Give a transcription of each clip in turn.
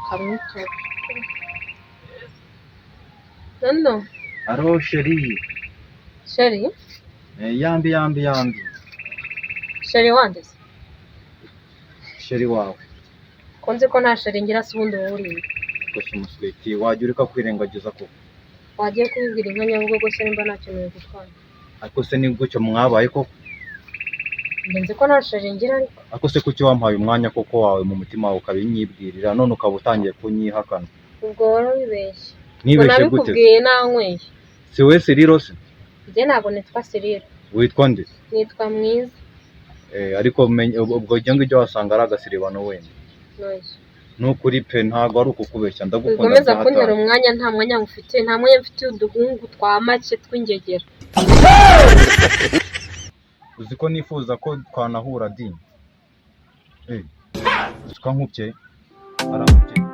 kamwito. No. Aro sheri. Sheri? Yambi. Sheri wande? Sheri wawe. Konze ko nta sheri ngira se ubundi wowe uri. Gusa umusweti wajya ureka kwirengagiza ko. Wagiye kubibwira inka Nyabugogo se nimba nta kintu gutwara. Ariko se ni gutyo mwabaye koko. Ndenze ko nta sheri ngira ariko. Ariko se kuki wampaye umwanya koko wawe mu mutima wawe ukabinyibwirira none ukaba utangiye kunyihakana. Ubwo wari wibeshye. Nibeshye gute? Nabikubwiye nanyweye. Si we Siriro se? Njye ntabwo nitwa Siriro. Witwa nde? Nitwa Mwiza. Ariko ubwo jya ngijyo wasanga ari agasiribano wenda. Noise. Nukuri pe ntago ari ukukubeshya ndagukunda. Ugomeza kuntera umwanya nta mwanya ngufite nta mwanya mfite uduhungu twa make tw'ingegera. Uzi ko nifuza ko twanahura di. Usuka nkubye. Aramubye.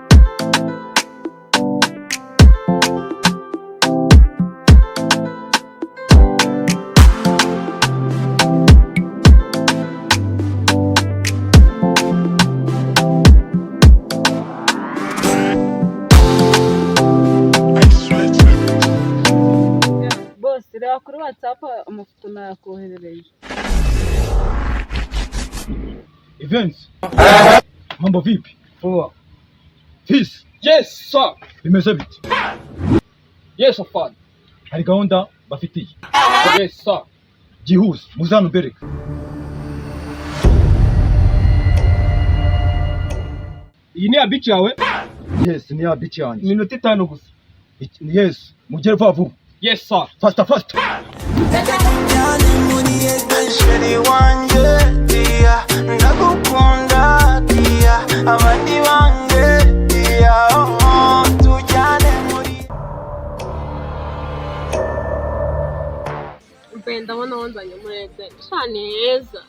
Reba kuri WhatsApp amafoto nakoherereje. Events. Mambo vipi? Poa. Fils. Yes sir. Bimeze bite? Yes sir. Hari gahunda bafitiye. Yes sir. Jihuse muzana bereka. Iyi ni abici yawe? Yes, ni abici yanjye. Minota 5 gusa. Yes, mugere vuba. Yes sir. Faster. Sheri wanje dia ndagukunda dia abandi bange dia tujyane muri Mpenda wana wanzanye murede shaneza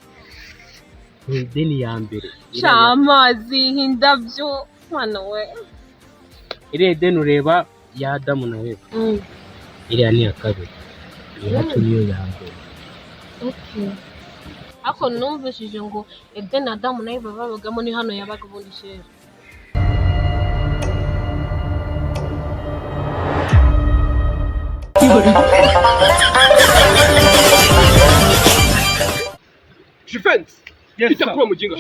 Deni ya mbere. Shamazi hindavyo mwana we. Ire deni ureba ya Adamu na Eva. Iriya ni ya kabiri. Yacu niyo ya mbere. Okay. Ako numvishije ngo Eden Adamu na Eva babagamo ni hano yabaga ubundi sheri. Defense. Yes, itakuwa mjinga.